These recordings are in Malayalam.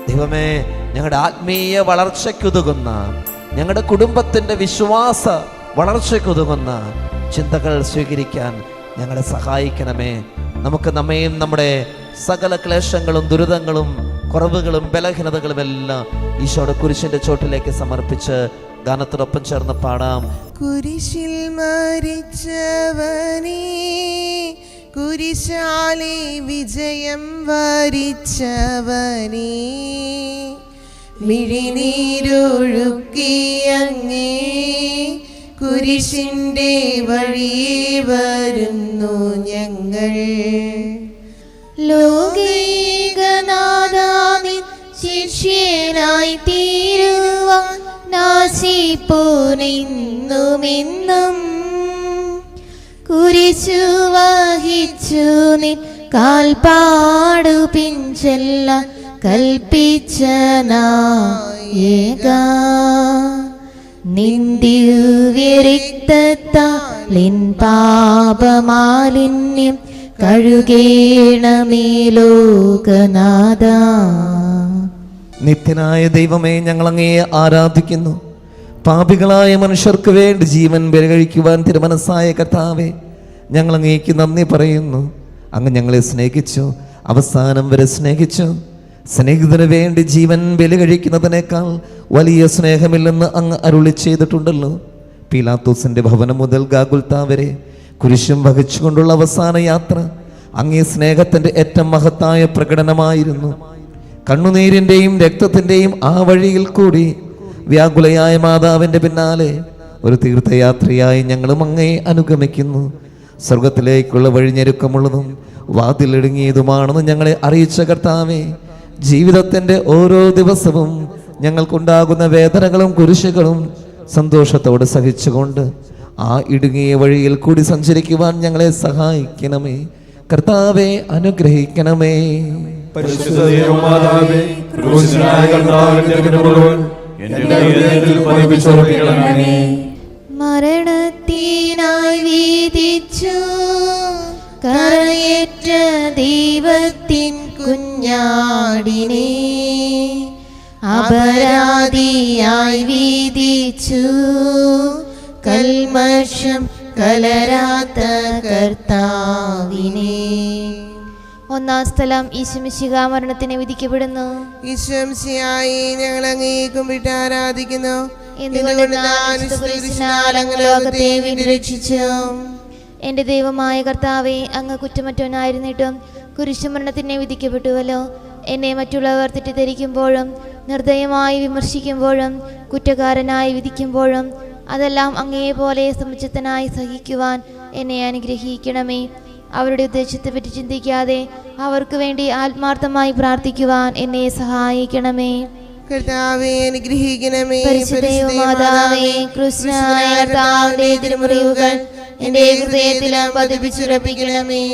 ദൈവമേ, ഞങ്ങളുടെ ആത്മീയ വളർച്ചയ്ക്കുതകുന്ന, ഞങ്ങളുടെ കുടുംബത്തിൻ്റെ വിശ്വാസ വളർച്ചയ്ക്കുതകുന്ന ചിന്തകൾ സ്വീകരിക്കാൻ ഞങ്ങളെ സഹായിക്കണമേ. നമുക്ക് നമ്മയും നമ്മുടെ സകല ക്ലേശങ്ങളും ദുരിതങ്ങളും കുറവുകളും ബലഹീനതകളും എല്ലാം ഈശോയുടെ കുരിശിന്റെ ചോട്ടിലേക്ക് സമർപ്പിച്ച് ഗാനത്തോടൊപ്പം ചേർന്ന് പാടാം. കുരിശിൽ മരിച്ചവനേ, കുരിശാലെ വിജയം വരിച്ചവനേ, മിഴിനീരൊഴുക്കിയങ്ങേ കുരിശിൻ്റെ വഴിയേ വരുന്നു ഞങ്ങൾ. ലോകൈകനാഥാവിൻ ശിഷ്യനായി തീരുവാൻ നാശിപ്പോനെന്നുമെന്നും കുരിശു വഹിച്ചു നിൻ കാൽപ്പാടു പിൻചെല്ലാൻ കൽപ്പിച്ച നായക, നിൻ ദിവ്യരക്തത്താൽ എൻ പാപമാലിന്യം കഴുകേണമേ ലോകനാഥ. നിത്യനായ ദൈവമേ, ഞങ്ങൾ അങ്ങയെ ആരാധിക്കുന്നു. പാപികളായ മനുഷ്യർക്ക് വേണ്ടി ജീവൻ ബലികഴിക്കുവാൻ തിരുമനസ്സായ കർത്താവേ, ഞങ്ങൾ അങ്ങേക്ക് നന്ദി പറയുന്നു. അങ്ങ് ഞങ്ങളെ സ്നേഹിച്ചു, അവസാനം വരെ സ്നേഹിച്ചു. സ്നേഹിതന് വേണ്ടി ജീവൻ ബലികഴിക്കുന്നതിനേക്കാൾ വലിയ സ്നേഹമില്ലെന്ന് അങ്ങ് അരുളി ചെയ്തിട്ടുണ്ടല്ലോ. പീലാത്തോസിന്റെ ഭവനം മുതൽ ഗാഗുൽത്താ വരെ കുരിശും വഹിച്ചുകൊണ്ടുള്ള അവസാന യാത്ര അങ്ങേ സ്നേഹത്തിന്റെ ഏറ്റവും മഹത്തായ പ്രകടനമായിരുന്നു. കണ്ണുനീരിന്റെയും രക്തത്തിന്റെയും ആ വഴിയിൽ കൂടി വ്യാകുലയായ മാതാവിന്റെ പിന്നാലെ ഒരു തീർത്ഥയാത്രയായി ഞങ്ങളും അങ്ങയെ അനുഗമിക്കുന്നു. സ്വർഗത്തിലേക്കുള്ള വഴിഞ്ഞെരുക്കമുള്ളതും വാതിലിടുങ്ങിയതുമാണെന്ന് ഞങ്ങളെ അറിയിച്ച കർത്താവേ, ജീവിതത്തിന്റെ ഓരോ ദിവസവും ഞങ്ങൾക്കുണ്ടാകുന്ന വേദനകളും കുരിശുകളും സന്തോഷത്തോടെ സഹിച്ചുകൊണ്ട് ആ ഇടുങ്ങിയ വഴിയിൽ കൂടി സഞ്ചരിക്കുവാൻ ഞങ്ങളെ സഹായിക്കണമേ. കർത്താവെ, അനുഗ്രഹിക്കണമേ. മരണത്തിനായി വീതിച്ചു കരയേറ്റ ദൈവത്തിൻ കുഞ്ഞാടിനെ അപരാധിയായി വീതിച്ചു കൽമഷം കലരാത്ത കർത്താവിനെ. ഒന്നാം സ്ഥലം ഈശോമിശിഹാ മരണത്തിന് വിധിക്കപ്പെടുന്നു. ഈശോമിശിഹായെ ഞങ്ങൾ അങ്ങയെ കുമ്പിട്ട് ആരാധിക്കുന്നു. ലോകത്തെ വീണ്ടും രക്ഷിച്ചു. എന്റെ ദൈവമായ കർത്താവേ, അങ്ങ് കുറ്റമറ്റവനായിരുന്നിട്ടും കുരിശുമരണത്തിനെ വിധിക്കപ്പെട്ടുവല്ലോ. എന്നെ മറ്റുള്ളവർ തെറ്റിദ്ധരിക്കുമ്പോഴും നിർദ്ദയമായി വിമർശിക്കുമ്പോഴും കുറ്റക്കാരനായി വിധിക്കുമ്പോഴും അതെല്ലാം അങ്ങയെ പോലെ സമുചിതനായി സഹിക്കുവാൻ എന്നെ അനുഗ്രഹിക്കണമേ. അവരുടെ ഉദ്ദേശത്തെ പറ്റി ചിന്തിക്കാതെ അവർക്ക് വേണ്ടി ആത്മാർത്ഥമായി പ്രാർത്ഥിക്കുവാൻ എന്നെ സഹായിക്കണമേ. കർത്താവേ, അനുഗ്രഹിക്കണമേ. പരിശുദ്ധമാതാവേ, കൃഷ്ണനായ കർത്താവിന്റെ തിരുമുറിവുകൾ എന്റെ ഹൃദയത്തിലും പതിപ്പിച്ചുറപ്പിക്കണമേ.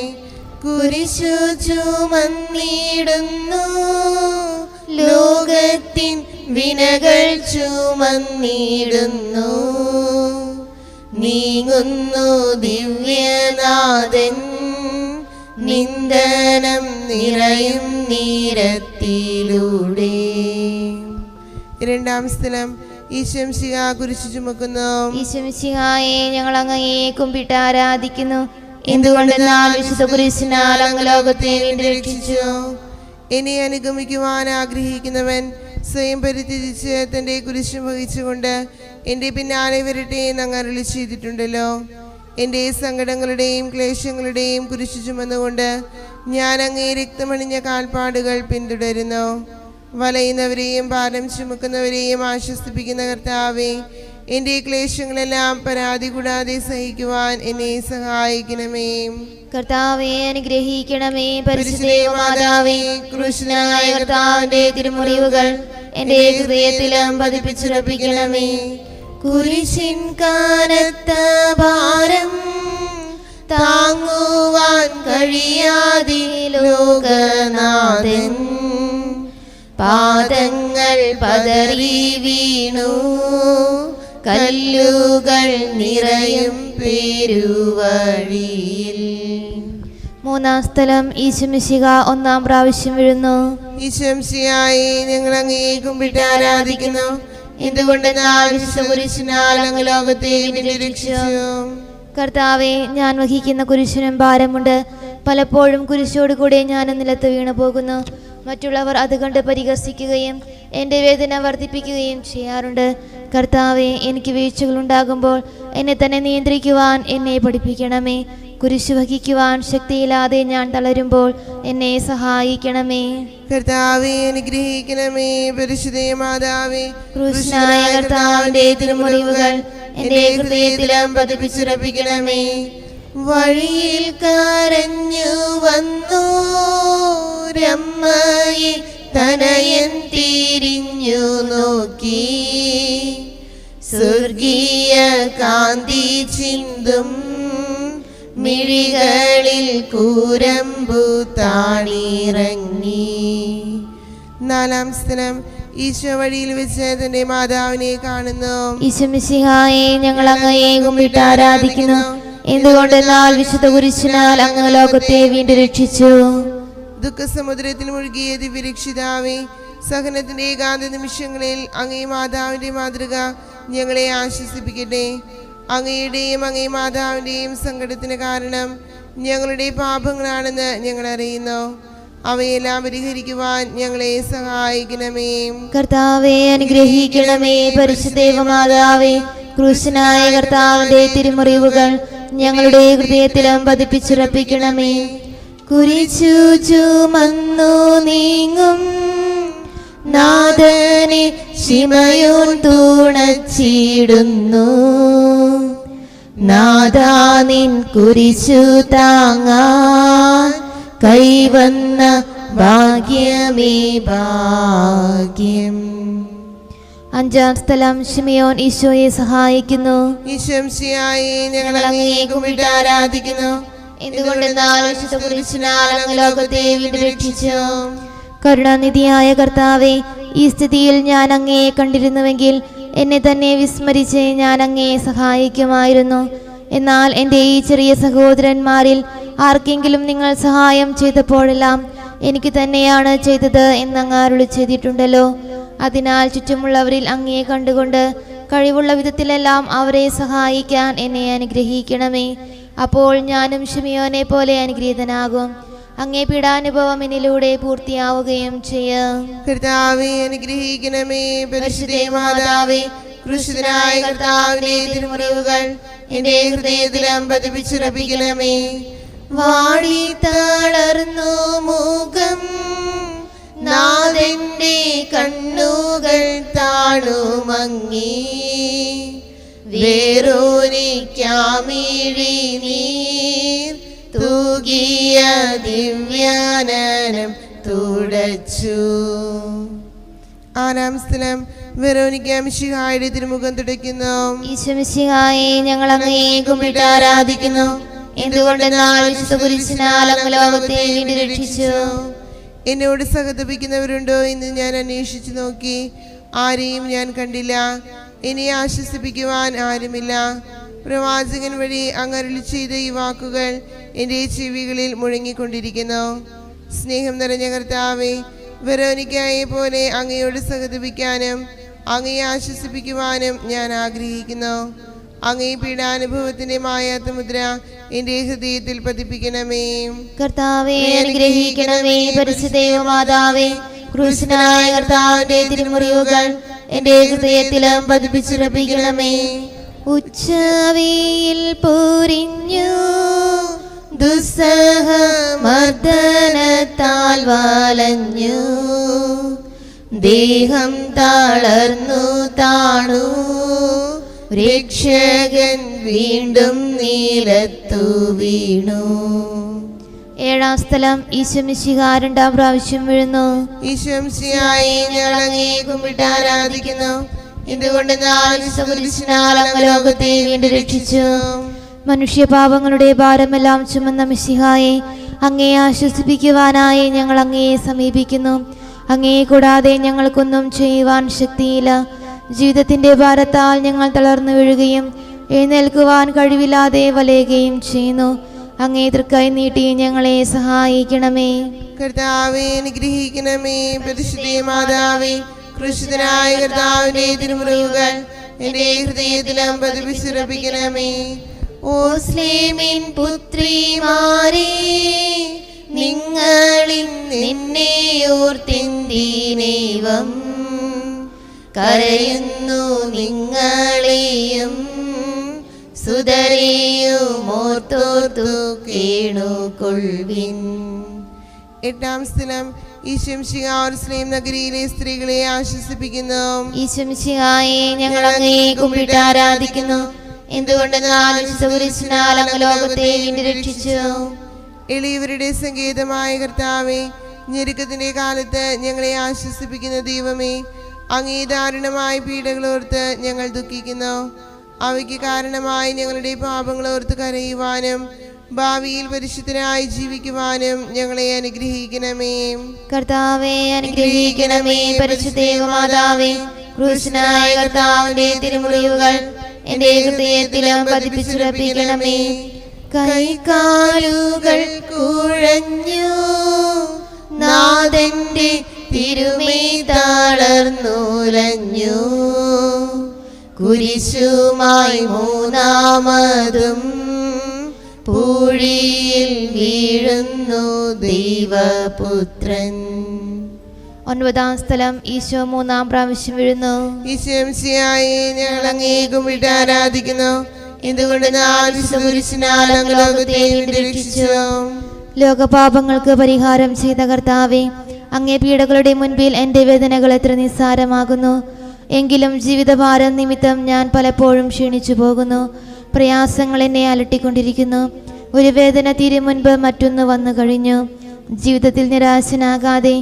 കുരിശു ചുമന്നിടുന്നു, ലോകത്തിൻ വിനകൾ ചുമന്നിടുന്നു, നീങ്ങുന്നു ദിവ്യനാഥൻ നിന്ദനം നിറയും നീരത്തിലൂടെ. രണ്ടാം സ്ഥലം ഈശോമിശിഹാ കുരിശു ചുമക്കുന്നു. ഈശോമിശിഹായെ ഞങ്ങൾ അങ്ങയെ കുമ്പിട്ട് ആരാധിക്കുന്നു. എന്തുകൊണ്ടെന്നാൽ വിശുദ്ധ കുരിശിനാൽ അങ്ങ് ലോകത്തെ വീണ്ടും രക്ഷിച്ചു. എന്നെ അനുഗമിക്കുവാൻ ആഗ്രഹിക്കുന്നവൻ സ്വയം പരിത്യജിച്ച് തൻ്റെ കുരിശ് വഹിച്ചുകൊണ്ട് എൻ്റെ പിന്നാലെ വരട്ടെ എന്ന് അങ്ങ് അരുളി ചെയ്തിട്ടുണ്ടല്ലോ. എൻ്റെ സങ്കടങ്ങളുടെയും ക്ലേശങ്ങളുടെയും കുരിശു ചുമന്നുകൊണ്ട് ഞാൻ അങ്ങേ രക്തമണിഞ്ഞ കാൽപ്പാടുകൾ പിന്തുടരുന്നു. വലയുന്നവരെയും ഭാരം ചുമക്കുന്നവരെയും ആശ്വസിപ്പിക്കുന്ന കർത്താവേ, എൻ്റെ ക്ലേശങ്ങളെല്ലാം പരാതി കൂടാതെ സഹിക്കുവാൻ എന്നെ സഹായിക്കണമേ. കർത്താവേ, അനുഗ്രഹിക്കണമേ. പരിശുദ്ധമാതാവേ, കൃഷ്ണനായ കർത്താവിന്റെ തിരുമുറിവുകൾ എന്റെ ഹൃദയത്തിലും പതിപ്പിച്ചുറപ്പിക്കണമേ. കുരിശിൻ കനത്ത ഭാരം താങ്ങുവാൻ കഴിയാതെ ലോകനാഥൻ പാദങ്ങൾ പതറി വീണു, കല്ലുകൾ നിറയും പെരുവഴിയിൽ. മൂന്നാം സ്ഥലം ഈശോമിശിഹാ ഒന്നാം പ്രാവശ്യം വീഴുന്നു. ഈശംസിയായി ഞങ്ങൾ അങ്ങയെ കുമ്പിട്ട് ആരാധിക്കുന്നു. എന്തുകൊണ്ടെന്നാൽ വിശുദ്ധ കുരിശിനാൽ അങ്ങ് ലോകത്തെ രക്ഷിച്ചു. കർത്താവെ, ഞാൻ വഹിക്കുന്ന കുരിശിനും ഭാരമുണ്ട്. പലപ്പോഴും കുരിശോട് കൂടെ ഞാൻ നിലത്ത് വീണു പോകുന്നു. മറ്റുള്ളവർ അത് കണ്ട് പരിഹസിക്കുകയും എൻ്റെ വേദന വർദ്ധിപ്പിക്കുകയും ചെയ്യാറുണ്ട്. കർത്താവെ, എനിക്ക് വീഴ്ചകളുണ്ടാകുമ്പോൾ എന്നെ തന്നെ നിയന്ത്രിക്കുവാൻ എന്നെ പഠിപ്പിക്കണമേ. കുരിശ് വഹിക്കുവാൻ ശക്തിയില്ലാതെ ഞാൻ തളരുമ്പോൾ എന്നെ സഹായിക്കണമേ. കർത്താവെ, അനുഗ്രഹിക്കണമേ. പരിശുദ്ധ മാതാവേ, ക്രൂശനായ കർത്താവിന്റെ തിരുമുറിവുകൾ എൻ്റെ ഹൃദയത്തിലും പതിപ്പിച്ചുറപ്പിക്കണമേ. വഴിയിൽ കരഞ്ഞു വന്നു രമ്മയെ തനയൻ തിരിഞ്ഞു നോക്കി, സ്വർഗീയ കാന്തി ചിന്തും മിഴികളിൽ കൂരമ്പു താണിറങ്ങി. നാലാം സ്ഥലം, ഈശോ വഴിയിൽ വെച്ച് തന്റെ മാതാവിനെ കാണുന്നു. ഈശോമിശിഹായെ, ഞങ്ങൾ അങ്ങയെ കുമ്പിട്ട് ആരാധിക്കുന്നു. എന്തുകൊണ്ടെന്നാൽ വിശുദ്ധ കുരിശിനാൽ അങ്ങ് ലോകത്തെ വീണ്ടും രക്ഷിച്ചു. ദുഃഖസമുദ്രത്തിൽ മുഴുകിയ ദിവ്യരക്ഷിതാവേ, സഹനത്തിന്റെ ഏകാന്ത നിമിഷങ്ങളിൽ അങ്ങേ മാതാവിന്റെ മാതൃക ഞങ്ങളെ ആശ്വസിപ്പിക്കട്ടെ. അങ്ങയുടെയും അങ്ങേ മാതാവിന്റെയും സങ്കടത്തിന് കാരണം ഞങ്ങളുടെ പാപങ്ങളാണെന്ന് ഞങ്ങൾ അറിയുന്നു. അവയെല്ലാം പരിഹരിക്കുവാൻ ഞങ്ങളെ സഹായിക്കണമേ. കർത്താവെ, അനുഗ്രഹിക്കണമേ. പരിശുദ്ധ മാതാവേ, ക്രൂശനായ കർത്താവിന്റെ തിരുമുറിവുകൾ ഞങ്ങളുടെ ഹൃദയത്തിലും പതിപ്പിച്ചുറപ്പിക്കണമേ. കുരിശു ചുമന്നു നീങ്ങും നാഥനെ ശിമയോൻ തുണച്ചിടുന്നു. നാഥാ, നിൻ കുരിശു താങ്ങാൻ കൈവന്ന ഭാഗ്യമേ ഭാഗ്യം. അഞ്ചാം സ്ഥലം, ശിമയോൻ ഈശോയെ സഹായിക്കുന്നു. ഈശംസിയായി ഞങ്ങൾ അങ്ങയെ കുമ്പിട്ട് ആരാധിക്കുന്നു. എന്തുകൊണ്ടെന്നാൽ വിശുദ്ധ കുരിശിനാൽ അങ്ങ് ലോകത്തെ വീണ്ടും രക്ഷിച്ചു. കരുണാനിധിയായ കർത്താവെ, ഈ സ്ഥിതിയിൽ ഞാൻ അങ്ങയെ കണ്ടിരുന്നുവെങ്കിൽ എന്നെ തന്നെ വിസ്മരിച്ച് ഞാൻ അങ്ങയെ സഹായിക്കുമായിരുന്നു. എന്നാൽ എൻ്റെ ഈ ചെറിയ സഹോദരന്മാരിൽ ആർക്കെങ്കിലും നിങ്ങൾ സഹായം ചെയ്തപ്പോഴെല്ലാം എനിക്ക് തന്നെയാണ് ചെയ്തത് എന്നങ്ങ് അരുളി ചെയ്തിട്ടുണ്ടല്ലോ. അതിനാൽ ചുറ്റുമുള്ളവരിൽ അങ്ങയെ കണ്ടുകൊണ്ട് കഴിവുള്ള വിധത്തിലെല്ലാം അവരെ സഹായിക്കാൻ എന്നെ അനുഗ്രഹിക്കണമേ. അപ്പോൾ ഞാനും ശിമയോനെ പോലെ അനുഗ്രഹീതനാകും. അങ്ങേ പീഡാനുഭവം എന്നിലൂടെ പൂർത്തിയാവുകയും ചെയ്യാം. കർത്താവെ, അനുഗ്രഹിക്കണമേ. പരിശുദ്ധ മാതാവേ, ക്രൂശിതനായ കർത്താവിന്റെ തിരുമുറിവുകൾ എന്റെ ഹൃദയത്തിലും പതിപ്പിച്ചുറപ്പിക്കണമേ. വാടി തളർന്നു മുഖം, നാഥന്റെ കണ്ണുകൾ താണുമങ്ങി, വേറൊരിക്കാമിഴി നീർ തൂകിയ ദിവ്യാനനം തുടച്ചു. ആറാം സ്ഥലം, വെറോനിക്ക മിശിഹായുടെ തിരുമുഖം തുടയ്ക്കുന്നു. ഈശോമിശിഹായെ, ഞങ്ങൾ അങ്ങയെ കുമ്പിട്ട് ആരാധിക്കുന്നു. എന്തുകൊണ്ടെന്നാൽ വിശുദ്ധ കുരിശിനാൽ അങ്ങ് ലോകത്തെ വീണ്ടും രക്ഷിച്ചു. എന്നോട് സഹതപിക്കുന്നവരുണ്ടോ എന്ന് ഞാൻ അന്വേഷിച്ചു നോക്കി, ആരെയും ഞാൻ കണ്ടില്ല. എന്നെ ആശ്വസിപ്പിക്കുവാൻ ആരുമില്ല. പ്രവാചകൻ വഴി അങ്ങ് അരുളി ചെയ്ത ഈ വാക്കുകൾ എൻ്റെ ചെവികളിൽ മുഴങ്ങിക്കൊണ്ടിരിക്കുന്നു. സ്നേഹം നിറഞ്ഞ കർത്താവേ, വെറോനിക്കയെ പോലെ അങ്ങയോട് സഹതപിക്കാനും അങ്ങയെ ആശ്വസിപ്പിക്കുവാനും ഞാൻ ആഗ്രഹിക്കുന്നു. അങ്ങേ പീഡാനുഭവത്തിന്റെ മായാത്ത മുദ്ര എൻ്റെ ഹൃദയത്തിൽ പതിപ്പിക്കണമേ. കർത്താവേ, അനുഗ്രഹിക്കണമേ. പരിശുദ്ധ മാതാവേ, ക്രൂശനായ കർത്താവിന്റെ തിരുമുറിവുകൾ എൻ്റെ ഹൃദയത്തിലും പതിപ്പിച്ചുറപ്പിക്കണമേ. ഉച്ചവെയിൽ പൊരിഞ്ഞു ദുസ്സഹമർദ്ദനത്താൽ വലഞ്ഞു, ദേഹം തളർന്നു താണു, രക്ഷകൻ വീണ്ടും നിലത്തു വീണു. ഏഴാം സ്ഥലം, ഈശോമിശിഹ രണ്ടാം പ്രാവശ്യം വീഴുന്നു. ഈശോമിശിഹായെ, ഞങ്ങൾ അങ്ങയെ കുമ്പിട്ട് ആരാധിക്കുന്നു. എന്തുകൊണ്ടെന്നാൽ കുരിശിനാൽ അങ്ങ് ലോകത്തെ വീണ്ടും രക്ഷിച്ചു. മനുഷ്യപാപങ്ങളുടെ ഭാരമെല്ലാം ചുമന്ന മിശിഹായെ, അങ്ങയെ ആശ്വസിപ്പിക്കുവാനായി ഞങ്ങൾ അങ്ങയെ സമീപിക്കുന്നു. അങ്ങയെ കൂടാതെ ഞങ്ങൾക്കൊന്നും ചെയ്യുവാൻ ശക്തിയില്ല. ജീവിതത്തിന്റെ ഭാരത്താൽ ഞങ്ങൾ തളർന്നു വീഴുകയും എഴുന്നേൽക്കുവാൻ കഴിവില്ലാതെ വലയുകയും ചെയ്യുന്നു. അങ്ങേ തൃക്കൈ നീട്ടി ഞങ്ങളെ സഹായിക്കണമേ. കർത്താവേ അനുഗ്രഹിക്കണമേ. പരിശുദ്ധ മാതാവേ, ക്രൂശിതനായ കർത്താവിന്റെ തിരുമുറിവുകൾ എന്റെ ഹൃദയത്തിലും പതിപ്പിച്ചുറപ്പിക്കണമേ. ഓ സ്ലേമിൻ പുത്രിമാരേ, നിങ്ങളിൽ നിന്നെ ഓർത്തിന്ദീനേവം കരയുന്നു നിങ്ങളെയും സുതരെയും ഓർത്തോർത്തു കേണുകൊള്ളുവിൻ. എട്ടാം സ്ഥലം ഈശംശിഹാസ്ലേം നഗരിയിലെ സ്ത്രീകളെ ആശ്വസിപ്പിക്കുന്നു. ഈശംശിഹായെ ഞങ്ങൾ അങ്ങയെ കുമ്പിട്ട് ആരാധിക്കുന്നു. എന്തുകൊണ്ടെന്നാൽ കുരിശിനാൽ അങ്ങ് ലോകത്തെ വീണ്ടും രക്ഷിച്ചു. എളിയവരുടെ സങ്കേതമായ കർത്താവേ, ഞെരുക്കത്തിന്റെ കാലത്ത് ഞങ്ങളെ ആശ്വസിപ്പിക്കുന്ന ദൈവമേ, അങ്ങേ ദാരുണമായ പീഡകളോർത്ത് ഞങ്ങൾ ദുഃഖിക്കുന്നു. അവയ്ക്ക് കാരണമായി ഞങ്ങളുടെ പാപങ്ങളോർത്ത് കരയുവാനും ഭാവിയിൽ പരിശുദ്ധനായി ജീവിക്കുവാനും ഞങ്ങളെ അനുഗ്രഹിക്കണമേ. കർത്താവേ അനുഗ്രഹിക്കണമേ. പരിശുദ്ധ മാതാവേ, ക്രൂശനായ കർത്താവിന്റെ തിരുമുറിവുകൾ എന്റെ ഹൃദയത്തിലും പതിപ്പിച്ചുറപ്പിക്കണമേ. കൈകാലുകൾ കുഴഞ്ഞു നാഥന്റെ തിരുമേ തളർന്നുലഞ്ഞു. കുരിശുമായി മൂന്നാമതും പൂഴിയിൽ വീഴുന്നു ദൈവപുത്രൻ. ഒൻപതാം സ്ഥലം ഈശോ മൂന്നാം പ്രാവശ്യം വീഴുന്നു. ഈശോമിശിഹായെ ഞങ്ങൾ അങ്ങേ കുമ്പിട്ട് ആരാധിക്കുന്നു. എന്തുകൊണ്ടെന്നാൽ കുരിശിനാൽ അങ്ങ് ലോകത്തെ വീണ്ടും രക്ഷിച്ചു. ലോകപാപങ്ങൾക്ക് പരിഹാരം ചെയ്ത കർത്താവേ, അങ്ങേ പീഡകളുടെ മുൻപിൽ എൻ്റെ വേദനകൾ എത്ര നിസ്സാരമാകുന്നു. എങ്കിലും ജീവിതഭാരം നിമിത്തം ഞാൻ പലപ്പോഴും ക്ഷീണിച്ചു പോകുന്നു. പ്രയാസങ്ങൾ എന്നെ അലട്ടിക്കൊണ്ടിരിക്കുന്നു. ഒരു വേദന തീരും മുൻപ് മറ്റൊന്ന് വന്നു കഴിഞ്ഞു. ജീവിതത്തിൽ നിരാശനാകാതെ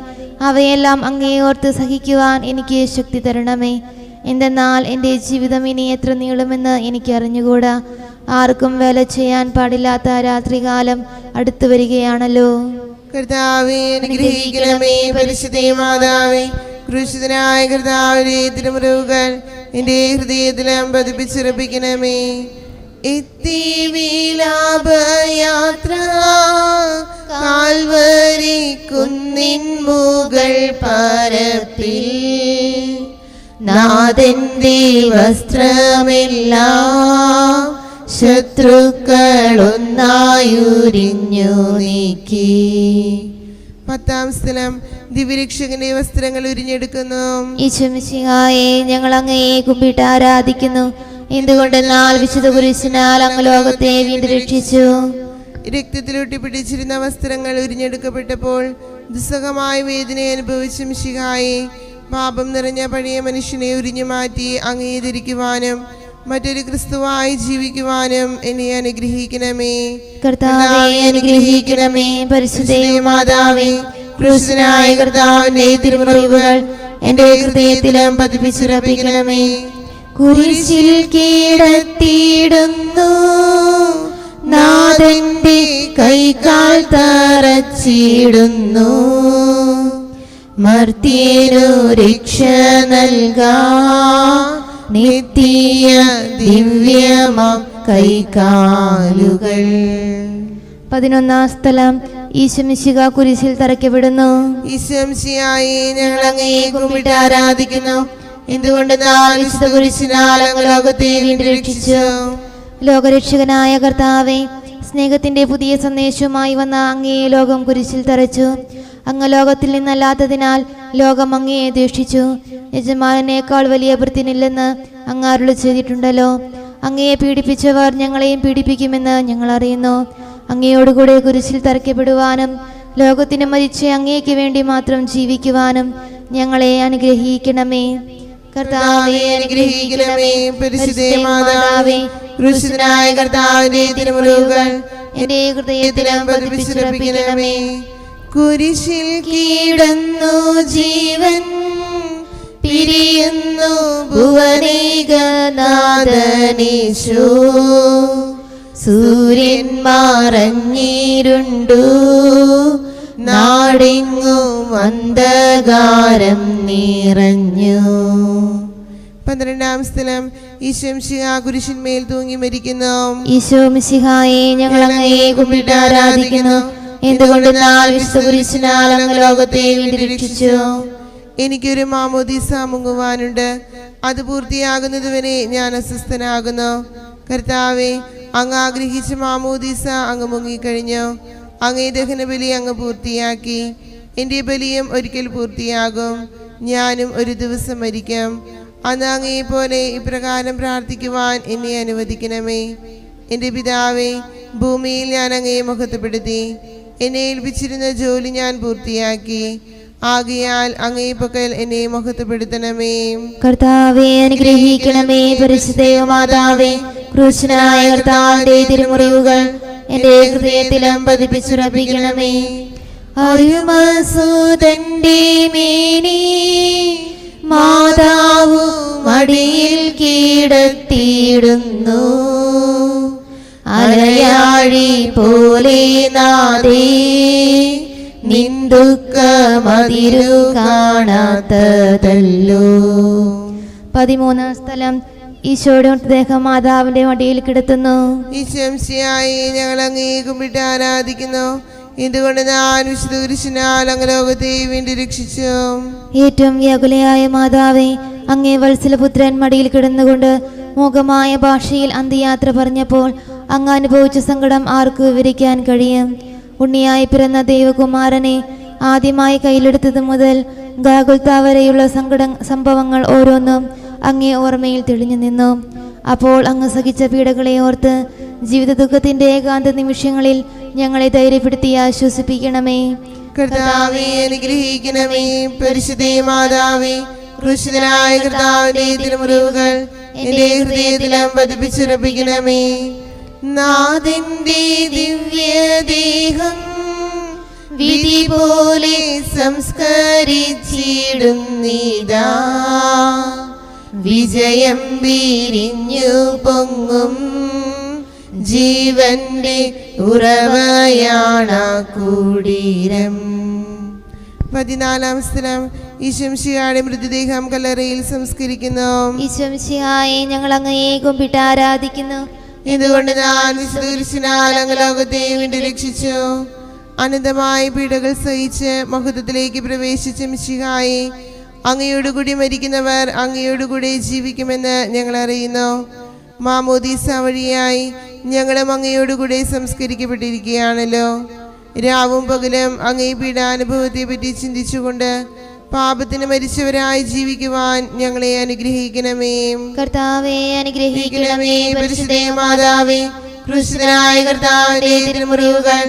അവയെല്ലാം അങ്ങേ ഓർത്ത് സഹിക്കുവാൻ എനിക്ക് ശക്തി തരണമേ. എന്തെന്നാൽ എൻ്റെ ജീവിതം ഇനി എത്ര നീളുമെന്ന് എനിക്ക് അറിഞ്ഞുകൂടാ. ആർക്കും വേല ചെയ്യാൻ പാടില്ലാത്ത രാത്രികാലം അടുത്തു വരികയാണല്ലോ. കർത്താവേ അനുഗ്രഹിക്കണമേ. പരിശുദ്ധ മാതാവേ, ക്രൂശിതനായ കർത്താവിന്റെ തിരുമുറിവുകൾ എന്റെ ഹൃദയത്തിലും പതിപ്പിച്ചുറപ്പിക്കണമേ. എത്തി വിലാപയാത്ര കാൽവരി കുന്നിൻ മുകൾ പരപ്പിൽ നാഥന്റെ വസ്ത്രമെല്ലാം ശത്രുക്കളൊന്നായുരിഞ്ഞു നീക്കി. പത്താം സ്ഥലം ദിവ്യരക്ഷകന്റെ വസ്ത്രങ്ങൾ ഉരിഞ്ഞെടുക്കുന്നു. ഈശോമിശിഹായെ ഞങ്ങൾ അങ്ങയെ കുമ്പിട്ട് ആരാധിക്കുന്നു. എന്തുകൊണ്ടെന്നാൽ വിശുദ്ധ കുരിശിനാൽ അങ്ങ് ലോകത്തെ വീണ്ടും രക്ഷിച്ചു. രക്തത്തിലൊട്ടി പിടിച്ചിരുന്ന വസ്ത്രങ്ങൾ ഉരിഞ്ഞെടുക്കപ്പെട്ടപ്പോൾ ദുസ്സഹമായ വേദന അനുഭവിച്ച മിശിഹായെ, പാപം നിറഞ്ഞ പഴയ മനുഷ്യനെ ഉരിഞ്ഞു മാറ്റി അംഗീകരിക്കുവാനും മറ്റൊരു ക്രിസ്തുവായി ജീവിക്കുവാനും എന്നെ അനുഗ്രഹിക്കണമേ. കർത്താവേ അനുഗ്രഹിക്കണമേ. പരിശുദ്ധ മാതാവേ, ക്രൂശനായ കർത്താവിന്റെ തിരുമുറിവുകൾ എന്റെ ഹൃദയത്തിലും പതിപ്പിച്ചുറപ്പിക്കണമേ. കുരിശിൽ കീഴത്തിയിടുന്നു നാഥന്റെ കൈകാൽ തറച്ചിടുന്നു. മർത്യനു രക്ഷ നൽകാൻ നിത്യ ദിവ്യമാം കൈകാലുകൾ. 11-ാം സ്ഥലം ഈശോമിശിഹ കുരിശിൽ തറയ്ക്കപ്പെടുന്നു. ഈശോമിശിഹായെ ഞങ്ങൾ അങ്ങയെ കുമ്പിട്ട് ആരാധിക്കുന്നു. എന്തുകൊണ്ടെന്നാൽ വിശുദ്ധ കുരിശിനാൽ അങ്ങ് ലോകത്തെ വീണ്ടും രക്ഷിച്ചു. ലോകരക്ഷകനായ കർത്താവേ, സ്നേഹത്തിന്റെ പുതിയ സന്ദേശവുമായി വന്ന അങ്ങയെ ലോകം കുരിശിൽ തറച്ചു. അങ്ങ് ലോകത്തിൽ നിന്നല്ലാത്തതിനാൽ ലോകം അങ്ങയെ ദ്വേഷിച്ചു. യജമാനേക്കാൾ വലിയ ഭൃത്യനില്ലെന്ന് അങ്ങ് അരുളി ചെയ്തിട്ടുണ്ടല്ലോ. അങ്ങയെ പീഡിപ്പിച്ചവർ ഞങ്ങളെയും പീഡിപ്പിക്കുമെന്ന് ഞങ്ങൾ അറിയുന്നു. അങ്ങയോടുകൂടെ കുരിശിൽ തറയ്ക്കപ്പെടുവാനും ലോകത്തിന് മരിച്ച് അങ്ങേക്ക് വേണ്ടി മാത്രം ജീവിക്കുവാനും ഞങ്ങളെ അനുഗ്രഹിക്കണമേ. കർത്താവേ അനുഗ്രഹിക്കണമേ. പരിശുദ്ധ മാതാവേ, ക്രൂശിതനായ കർത്താവിന്റെ തിരുമുറിവുകൾ എന്റെ ഹൃദയത്തിലും പതിപ്പിച്ചുറപ്പിക്കണമേ. കുരിശിൽ കീടന്നു ജീവൻ പിരിയുന്നു ഭുവനേകനാഥനീശോ. സൂര്യൻ മറഞ്ഞിരുണ്ടു നാടെങ്ങും അന്ധകാരം നിറഞ്ഞു. 12-ാം സ്ഥലം ഈശോമിശിഹ കുരിശിന്മേൽ തൂങ്ങി മരിക്കുന്നു. ഈശോമിശിഹായെ ഞങ്ങൾ അങ്ങയെ കുമ്പിട്ട് ആരാധിക്കുന്നു. എന്തുകൊണ്ടെന്നാൽ വിശുദ്ധ കുരിശിനാൽ അങ്ങ് ലോകത്തെ വീണ്ടും രക്ഷിച്ചു. എനിക്കൊരു മാമോദീസ മുങ്ങുവാനുണ്ട്, അത് പൂർത്തിയാകുന്നതുവരെ ഞാൻ അസ്വസ്ഥനാകുന്നു. കർത്താവെ, അങ്ങ് ആഗ്രഹിച്ച മാമോദീസ അങ്ങ് മുങ്ങിക്കഴിഞ്ഞു. അങ്ങേ ദഹനബലി അങ്ങ് പൂർത്തിയാക്കി. എൻ്റെ ബലിയും ഒരിക്കൽ പൂർത്തിയാകും. ഞാനും ഒരു ദിവസം മരിക്കും. അന്ന് അങ്ങയെ പോലെ ഇപ്രകാരം പ്രാർത്ഥിക്കുവാൻ എന്നെ അനുവദിക്കണമേ. എൻ്റെ പിതാവേ, ഭൂമിയിൽ ഞാൻ അങ്ങയെ മഹത്വപ്പെടുത്തി. എന്നെ ഏൽപ്പിച്ചിരുന്ന ജോലി ഞാൻ പൂർത്തിയാക്കി. ആകയാൽ അങ്ങേ പക്കൽ എന്നെ മഹത്വപ്പെടുത്തണമേ. കർത്താവെ അനുഗ്രഹിക്കണമേ. പരിശുദ്ധ മാതാവേ, ക്രൂശനായ കർത്താവിന്റെ തിരുമുറിവുകൾ എന്റെ ഹൃദയത്തിലും പതിപ്പിച്ചുറപ്പിക്കണമേ. അരുമസുതന്റെ മേനി മാതാവു മടിയിൽ കീടത്തിയിടുന്നു. അലയാഴി പോലെ നാദേ നിന്ദുഃഖമതിരു കാണാത്തതല്ലോ. 13 സ്ഥലം. ഈശോയുടെ മൃതദേഹം മാതാവിന്റെ മടിയിൽ കിടത്തുന്നു. ഈശംസിയായി ഞങ്ങൾ അങ്ങേ കുമ്പിട്ട് ആരാധിക്കുന്നു. എന്തുകൊണ്ട് ഞാൻ വിശുദ്ധ കുരിശിനാൽ അങ്ങ് ലോകത്തെ വീണ്ടും രക്ഷിച്ചു. ഏറ്റവും വ്യാകുലയായ മാതാവേ, അങ്ങേ വത്സലപുത്രൻ മടിയിൽ കിടന്നുകൊണ്ട് മൂകമായ ഭാഷയിൽ അന്ത്യയാത്ര പറഞ്ഞപ്പോൾ അങ്ങ് അനുഭവിച്ച സങ്കടം ആർക്ക് വിവരിക്കാൻ കഴിയും? ഉണ്ണിയായി പിറന്ന ദൈവകുമാരനെ ആദ്യമായി കയ്യിലെടുത്തത് മുതൽ ഗാഗുൽത്ത വരെയുള്ള സംഭവങ്ങൾ ഓരോന്നും അങ്ങേ ഓർമ്മയിൽ തെളിഞ്ഞു നിന്നു. അപ്പോൾ അങ്ങ് സഹിച്ച പീഡകളെ ഓർത്ത് ജീവിത ദുഃഖത്തിന്റെ ഏകാന്ത നിമിഷങ്ങളിൽ ഞങ്ങളെ ധൈര്യപ്പെടുത്തി ആശ്വസിപ്പിക്കണമേ. കർത്താവേ അനുഗ്രഹിക്കണമേ. പരിശുദ്ധ മാതാവേ, ക്രൂശിതനായ കർത്താവിന്റെ തിരുമുറിവുകൾ എന്റെ ഹൃദയത്തിലും പതിപ്പിച്ചുറപ്പിക്കണമേ. നാഥന്റെ ദിവ്യദേഹം വിധി പോലെ സംസ്കരിച്ചിടുന്നിതാ. വിജയം വിരിഞ്ഞു പൊങ്ങും ജീവന്റെ ഉറവയാണ കുടീരം. 14 സ്ഥലം. ഈശംശിഹായുടെ മൃതദേഹം കല്ലറയിൽ സംസ്കരിക്കുന്നു. ഈശംശിഹായെ ഞങ്ങൾ അങ്ങയെ കുമ്പിട്ട് ആരാധിക്കുന്നു. ഇതുകൊണ്ട് ഞാൻ വിശുദ്ധ കുരിശിനാൽ അങ്ങ് ലോകത്തെ വീണ്ടും രക്ഷിച്ചു. അനന്തമായ പീഡകൾ സഹിച്ച് മഹത്വത്തിലേക്ക് പ്രവേശിച്ച മിശിഹായെ, അങ്ങയോടുകൂടി മരിക്കുന്നവർ അങ്ങയോടുകൂടി ജീവിക്കുമെന്ന് ഞങ്ങൾ അറിയുന്നു. മാമോദീസ വഴിയായി ഞങ്ങളും അങ്ങയോടുകൂടി സംസ്കരിക്കപ്പെട്ടിരിക്കുകയാണല്ലോ. രാവും പകലും അങ്ങേ പീഡാനുഭവത്തെ പറ്റി ചിന്തിച്ചുകൊണ്ട് പാപത്തിന് മരിച്ചവരായി ജീവിക്കുവാൻ ഞങ്ങളെ അനുഗ്രഹിക്കണമേ. കർത്താവേ അനുഗ്രഹിക്കണമേ. പരിശുദ്ധ മാതാവേ, ക്രൂശിതനായ കർത്താവിന്റെ തിരുമുറിവുകൾ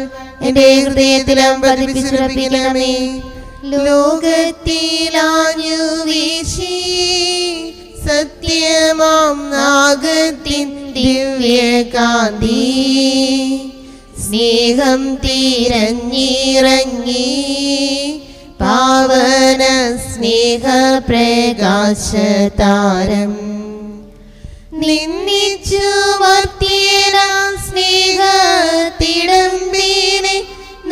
എന്റെ ഹൃദയത്തിലും പതിപ്പിച്ചുറപ്പിക്കണമേ. ലോകത്തിലാഞ്ഞു വീശി സത്യമാം നാഗത്തിൻ ദിവ്യകാന്തി സ്നേഹം തിരഞ്ഞിറങ്ങി പാവന സ്നേഹ പ്രകാശതാരം നിന്നിച്ചു മർത്യന സ്നേഹത്തിടമ്പിനെ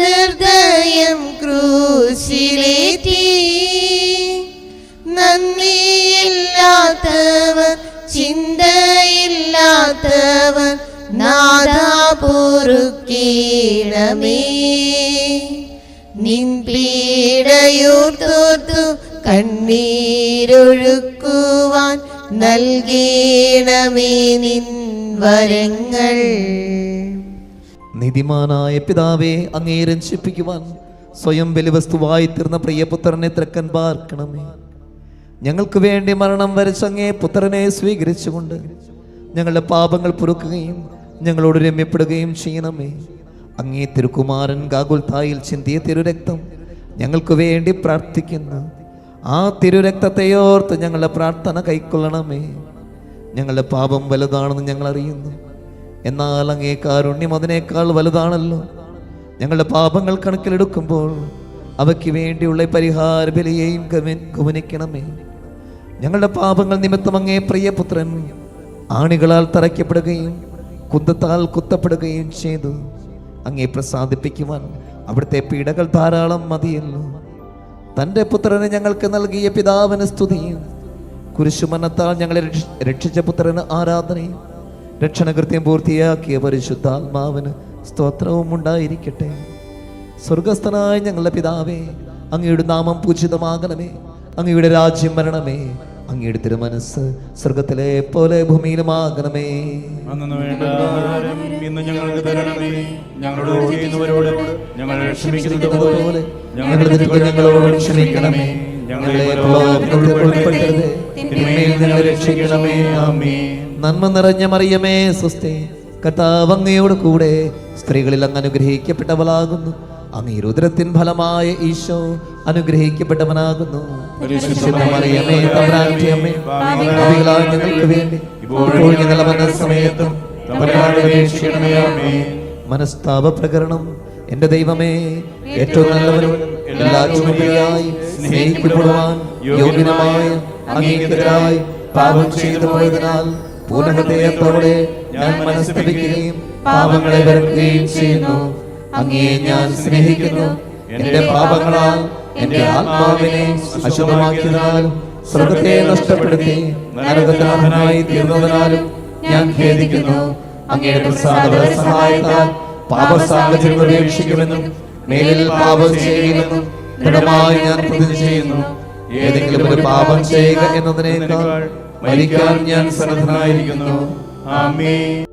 നിർദ്ദയം ക്രൂശിലേറ്റി. നന്ദിയില്ലാത്തവർ ചിന്തയില്ലാത്തവർ നാദാ പൊറുക്കേണമേ. നിൻ പീഡയോർത്തോർത്തു കണ്ണീരൊഴുക്കുവാൻ നൽകേണമേ നിൻ വരങ്ങൾ. നീതിമാനായ പിതാവേ, അങ്ങേ രക്ഷിപ്പിക്കുവാൻ സ്വയം ബലിവസ്തുവായി തീർന്ന പ്രിയപുത്രനെ തൃക്കൻ പാർക്കണമേ. ഞങ്ങൾക്ക് വേണ്ടി മരണം വരച്ച അങ്ങേ പുത്രനെ സ്വീകരിച്ചുകൊണ്ട് ഞങ്ങളുടെ പാപങ്ങൾ പൊറുക്കുകയും ഞങ്ങളോട് രമ്യപ്പെടുകയും ചെയ്യണമേ. അങ്ങേ തിരുക്കുമാരൻ ഗാഗുൽത്തായിൽ ചിന്തിയ തിരുരക്തം ഞങ്ങൾക്ക് വേണ്ടി പ്രാർത്ഥിക്കുന്നു. ആ തിരുരക്തത്തെയോർത്ത് ഞങ്ങളുടെ പ്രാർത്ഥന കൈക്കൊള്ളണമേ. ഞങ്ങളുടെ പാപം വലുതാണെന്ന് ഞങ്ങൾ അറിയുന്നു, എന്നാൽ അങ്ങേ കാരുണ്യം അതിനേക്കാൾ വലുതാണല്ലോ. ഞങ്ങളുടെ പാപങ്ങൾ കണക്കിലെടുക്കുമ്പോൾ അവയ്ക്ക് വേണ്ടിയുള്ള പരിഹാര ബലിയെയും ഗമനിക്കണമേ. ഞങ്ങളുടെ പാപങ്ങൾ നിമിത്തം അങ്ങേ പ്രിയപുത്രൻ ആണികളാൽ തറയ്ക്കപ്പെടുകയും കുന്തത്താൽ കുത്തപ്പെടുകയും ചെയ്തു. അങ്ങേ പ്രസാദിപ്പിക്കുവാൻ അവിടുത്തെ പീഡകൾ ധാരാളം മതിയല്ലോ. തൻ്റെ പുത്രനെ ഞങ്ങൾക്ക് നൽകിയ പിതാവിന് സ്തുതിയും കുരിശുമരണത്താൽ ഞങ്ങളെ രക്ഷിച്ച പുത്രന് ആരാധനയും രക്ഷണകൃത്യം പൂർത്തിയാക്കിയ പരിശുദ്ധാത്മാവിന് സ്തോത്രവും ഉണ്ടായിരിക്കട്ടെ. സ്വർഗസ്ഥനായ ഞങ്ങളുടെ പിതാവേ, അങ്ങയുടെ നാമം പൂജിതമാകണമേ, അങ്ങയുടെ രാജ്യം വരണമേ, അങ്ങയുടെ തിരുമനസ് സ്വർഗത്തിലെ പോലെ ഭൂമിയിലുമാകണമേ. അന്നു വേണ്ട ആഹാരം ഇന്ന് ഞങ്ങൾക്ക് തരണമേ. ഞങ്ങളോട് ചെയ്യുന്നവരോട് ഞങ്ങൾ ക്ഷമിക്കുന്നത് പോലെ ഞങ്ങളുടെ തെറ്റുകൾ ഞങ്ങളോട് ക്ഷമിക്കണമേ. ഞങ്ങളെ പ്രലോഭനത്തിൽ ഉൾപ്പെടുത്തരുതേ, തിന്മയിൽ നിന്ന് രക്ഷിക്കണമേ. ആമേൻ. നന്മ നിറഞ്ഞ മറിയമേ, സ്വസ്തി, കർത്താവ് അങ്ങയോട് കൂടെ സ്ത്രീകളിൽ അങ്ങ് അനുഗ്രഹിക്കപ്പെട്ടവളാകുന്നു. അങ്ങ് ഉദരത്തിൻ ഫലമായ ഈശോ അനുഗ്രഹിക്കപ്പെട്ടവനാകുന്നു. പരിശുദ്ധ മറിയമേ, തമ്പുരാന്റെ അമ്മേ, പാപികളായ ഞങ്ങൾക്ക് വേണ്ടി ഇപ്പോഴും ഞങ്ങളുടെ മരണസമയത്തും തമ്പുരാനോട് അപേക്ഷിക്കണമേ. ആമേൻ. മനസ്താപ പ്രകരണം. എന്റെ ദൈവമേ, ഏറ്റവും നല്ലവനും എല്ലാറ്റിനും ഉപരിയായി സ്നേഹിക്കപ്പെടുവാൻ യോഗ്യനുമായ അങ്ങേക്കെതിരായി പാപം ചെയ്തു പോയതിനാൽ പൂർണ്ണഹൃദയത്തോടെ ഞാൻ മനസ്തപിക്കുകയും പാപങ്ങളെ വെറുക്കുകയും ചെയ്യുന്നു. അങ്ങയെ ഞാൻ സ്നേഹിക്കുന്നു. എന്റെ പാപങ്ങളാൽ എന്റെ ആത്മാവിനെ അശുദ്ധമാക്കിയതിനാലും സ്വർഗത്തെ നഷ്ടപ്പെടുത്തി നരകത്തിനായി തീർന്നതിനാലും ഞാൻ ഖേദിക്കുന്നു. അങ്ങയുടെ പ്രസാദ സഹായത്താൽ പാപസാഹചര്യം ഉപേക്ഷിക്കുമെന്നും മേലിൽ പാപം ചെയ്യുമെന്നും ദൃഢമായി ഞാൻ പ്രതിജ്ഞ ചെയ്യുന്നു. ഏതെങ്കിലും ഒരു പാപം ചെയ്യുക എന്നതിനേക്കാൾ മരിക്കാൻ ഞാൻ സന്നദ്ധനായിരിക്കുന്നു. ആമേൻ.